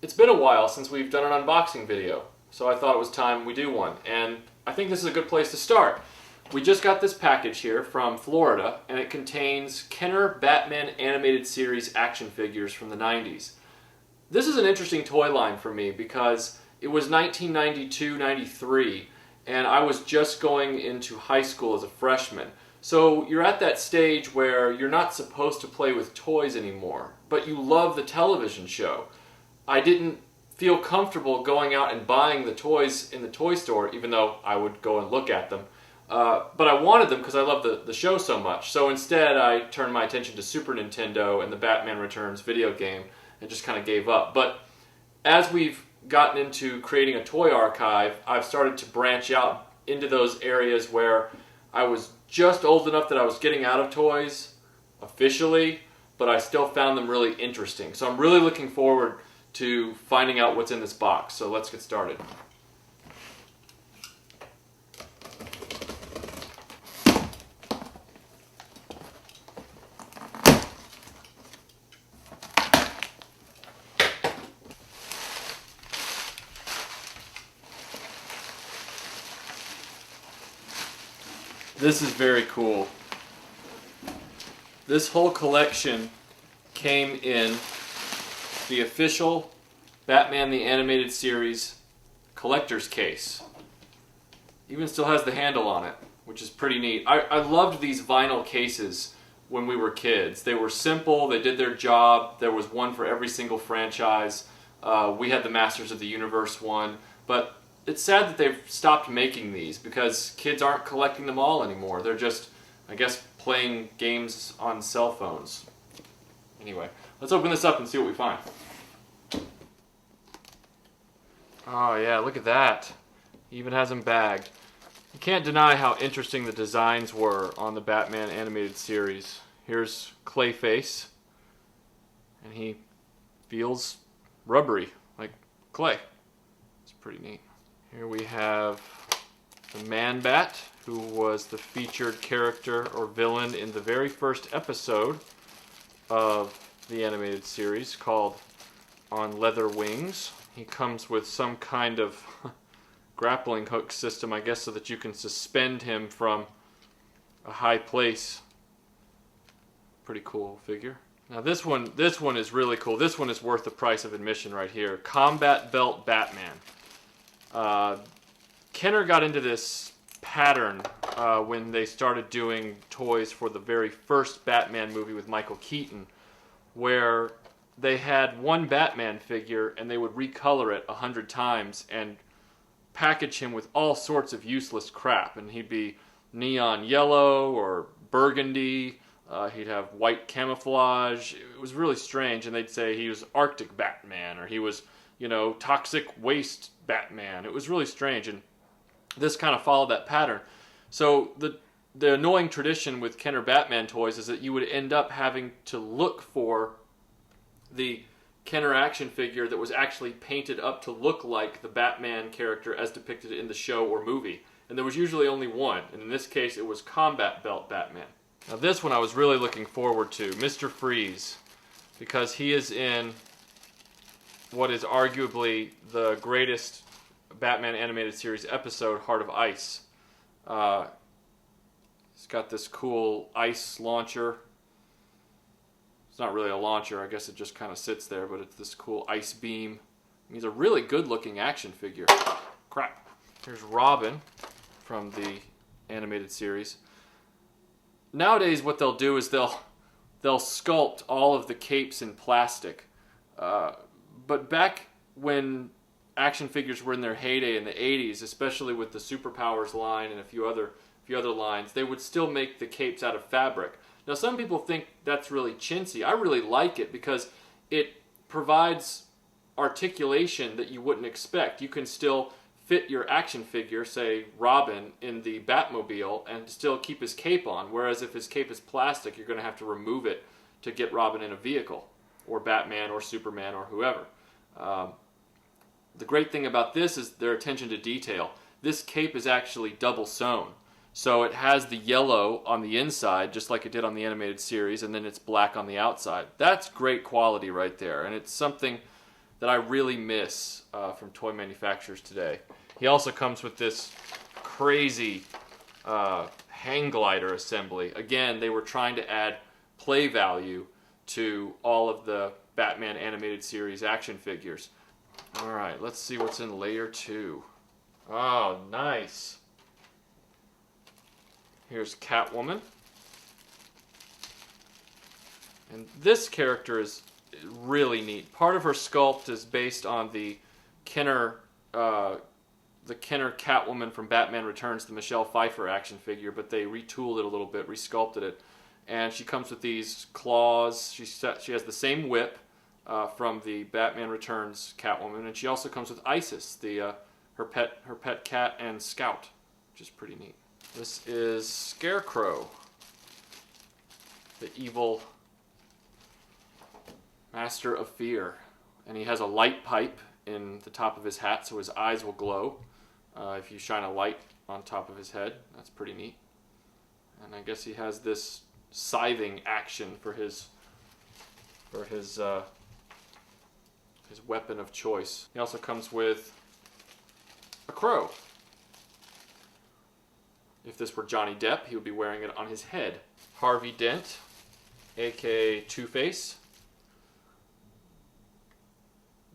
It's been a while since we've done an unboxing video, so I thought it was time we do one, and I think this is a good place to start. We just got this package here from Florida, and it contains Kenner Batman animated series action figures from the 90s. This is an interesting toy line for me because it was 1992-93, and I was just going into high school as a freshman. So you're at that stage where you're not supposed to play with toys anymore, but you love the television show. I didn't feel comfortable going out and buying the toys in the toy store, even though I would go and look at them. But I wanted them because I love the show so much. So instead I turned my attention to Super Nintendo and the Batman Returns video game and just kind of gave up. But as we've gotten into creating a toy archive, I've started to branch out into those areas where I was just old enough that I was getting out of toys officially, but I still found them really interesting. So I'm really looking forward to finding out what's in this box. So let's get started. This is very cool. This whole collection came in the official Batman the Animated Series collector's case. Even still has the handle on it, which is pretty neat. I loved these vinyl cases when we were kids. They were simple, they did their job. There was one for every single franchise. We had the Masters of the Universe one, but it's sad that they've stopped making these because kids aren't collecting them all anymore. They're just, I guess, playing games on cell phones. Anyway, let's open this up and see what we find. Oh yeah, look at that. He even has them bagged. You can't deny how interesting the designs were on the Batman animated series. Here's Clayface, and he feels rubbery, like clay. It's pretty neat. Here we have the Man-Bat, who was the featured character or villain in the very first episode of the animated series called On Leather Wings. He comes with some kind of grappling hook system, I guess, so that you can suspend him from a high place. Pretty cool figure. Now this one is really cool. This one is worth the price of admission right here. Combat Belt Batman. Kenner got into this pattern when they started doing toys for the very first Batman movie with Michael Keaton, where they had one Batman figure and they would recolor it 100 times and package him with all sorts of useless crap. And he'd be neon yellow or burgundy. He'd have white camouflage. It was really strange. And they'd say he was Arctic Batman or he was, toxic waste Batman. It was really strange, and this kind of followed that pattern. So the annoying tradition with Kenner Batman toys is that you would end up having to look for the Kenner action figure that was actually painted up to look like the Batman character as depicted in the show or movie. And there was usually only one, and in this case it was Combat Belt Batman. Now this one I was really looking forward to, Mr. Freeze, because he is in what is arguably the greatest Batman animated series episode, Heart of Ice. He's got this cool ice launcher. It's not really a launcher, I guess it just kind of sits there, but it's this cool ice beam. He's a really good looking action figure. Crap. Here's Robin from the animated series. Nowadays what they'll do is they'll sculpt all of the capes in plastic. But back when action figures were in their heyday in the 80s, especially with the Superpowers line and a few other lines, they would still make the capes out of fabric. Now some people think that's really chintzy. I really like it because it provides articulation that you wouldn't expect. You can still fit your action figure, say Robin, in the Batmobile and still keep his cape on, whereas if his cape is plastic, you're going to have to remove it to get Robin in a vehicle, or Batman, or Superman, or whoever. The great thing about this is their attention to detail. This cape is actually double sewn. So it has the yellow on the inside, just like it did on the animated series, and then it's black on the outside. That's great quality right there, and it's something that I really miss from toy manufacturers today. He also comes with this crazy hang glider assembly. Again, they were trying to add play value to all of the Batman animated series action figures. Alright, let's see what's in layer 2. Oh, nice. Here's Catwoman. And this character is really neat. Part of her sculpt is based on the Kenner Catwoman from Batman Returns, the Michelle Pfeiffer action figure, but they retooled it a little bit, resculpted it. And she comes with these claws. She has the same whip from the Batman Returns Catwoman, and she also comes with Isis, her pet cat, and Scout, which is pretty neat. This is Scarecrow, the evil master of fear, and he has a light pipe in the top of his hat, so his eyes will glow if you shine a light on top of his head. That's pretty neat. And I guess he has this scything action for his weapon of choice. He also comes with a crow. If this were Johnny Depp, he would be wearing it on his head. Harvey Dent, aka Two-Face.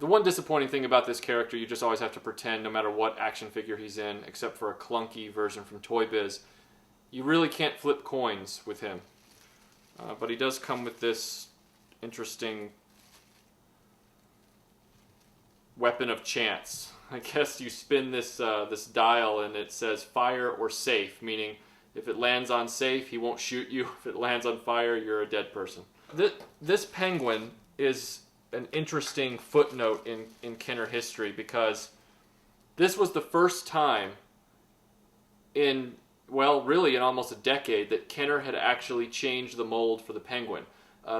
The one disappointing thing about this character, you just always have to pretend no matter what action figure he's in, except for a clunky version from Toy Biz. You really can't flip coins with him. But he does come with this interesting weapon of chance. I guess you spin this dial and it says fire or safe, meaning if it lands on safe, he won't shoot you. If it lands on fire, you're a dead person. This penguin is an interesting footnote in Kenner history, because this was the first time in, well, really in almost a decade, that Kenner had actually changed the mold for the penguin.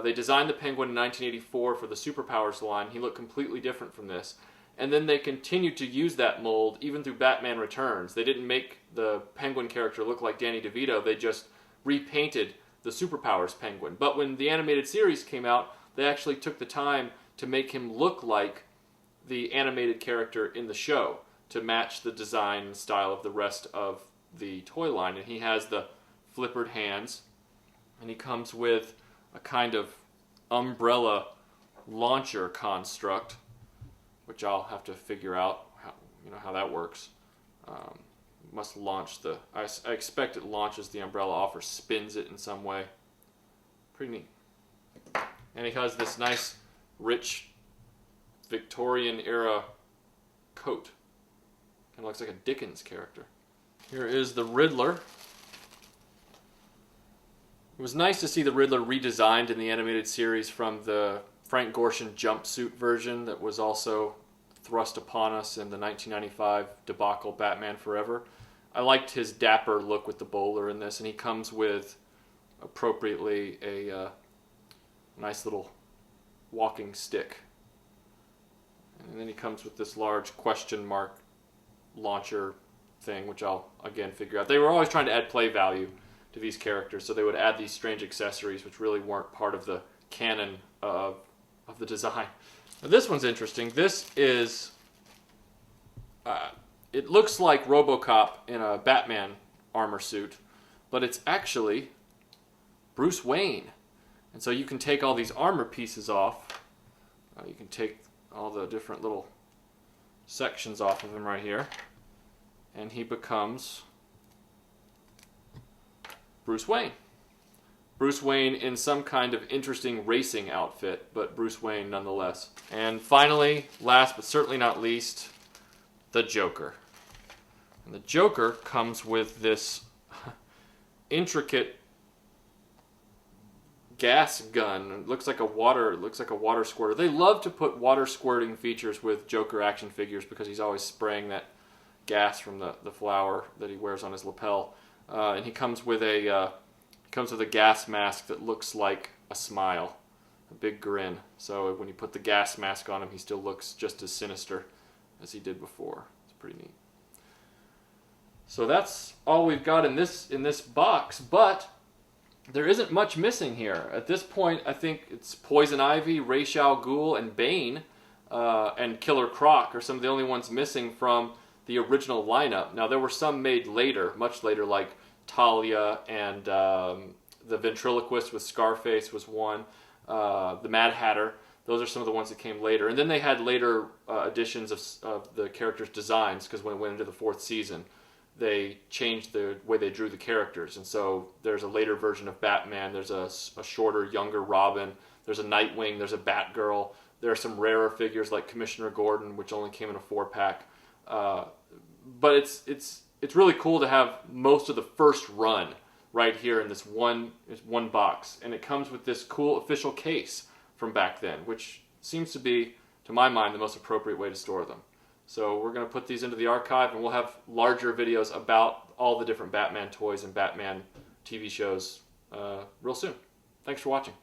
They designed the penguin in 1984 for the Superpowers line. He looked completely different from this. And then they continued to use that mold even through Batman Returns. They didn't make the penguin character look like Danny DeVito. They just repainted the Superpowers penguin. But when the animated series came out, they actually took the time to make him look like the animated character in the show to match the design and style of the rest of the toy line. And he has the flippered hands, and he comes with a kind of umbrella launcher construct, which I'll have to figure out how that works. Must launch I expect it launches the umbrella off or spins it in some way. Pretty neat. And he has this nice, rich Victorian era coat. Kind of looks like a Dickens character. Here is the Riddler. It was nice to see the Riddler redesigned in the animated series from the Frank Gorshin jumpsuit version that was also thrust upon us in the 1995 debacle Batman Forever. I liked his dapper look with the bowler in this, and he comes with, appropriately, a nice little walking stick. And then he comes with this large question mark launcher thing, which I'll again figure out. They were always trying to add play value to these characters, so they would add these strange accessories which really weren't part of the canon of the design. Now, this one's interesting. This is, it looks like RoboCop in a Batman armor suit, but it's actually Bruce Wayne. And so you can take all these armor pieces off. You can take all the different little sections off of him right here, and he becomes Bruce Wayne. Bruce Wayne in some kind of interesting racing outfit, but Bruce Wayne nonetheless. And finally, last but certainly not least, the Joker. And the Joker comes with this intricate gas gun. It looks like a water squirter. They love to put water squirting features with Joker action figures because he's always spraying that gas from the flower that he wears on his lapel. And he comes with a gas mask that looks like a smile, a big grin. So when you put the gas mask on him, he still looks just as sinister as he did before. It's pretty neat. So that's all we've got in this box, but there isn't much missing here. At this point, I think it's Poison Ivy, Ra's al Ghul, and Bane and Killer Croc are some of the only ones missing from the original lineup. Now, there were some made later, much later, like Talia and the Ventriloquist with Scarface was one, the Mad Hatter. Those are some of the ones that came later. And then they had later editions of the characters' designs, because when it went into the 4th season, they changed the way they drew the characters. And so there's a later version of Batman, there's a shorter, younger Robin, there's a Nightwing, there's a Batgirl. There are some rarer figures like Commissioner Gordon, which only came in a 4-pack. But it's really cool to have most of the first run right here in this one box. And it comes with this cool official case from back then, which seems to be, to my mind, the most appropriate way to store them. So we're going to put these into the archive, and we'll have larger videos about all the different Batman toys and Batman TV shows real soon. Thanks for watching.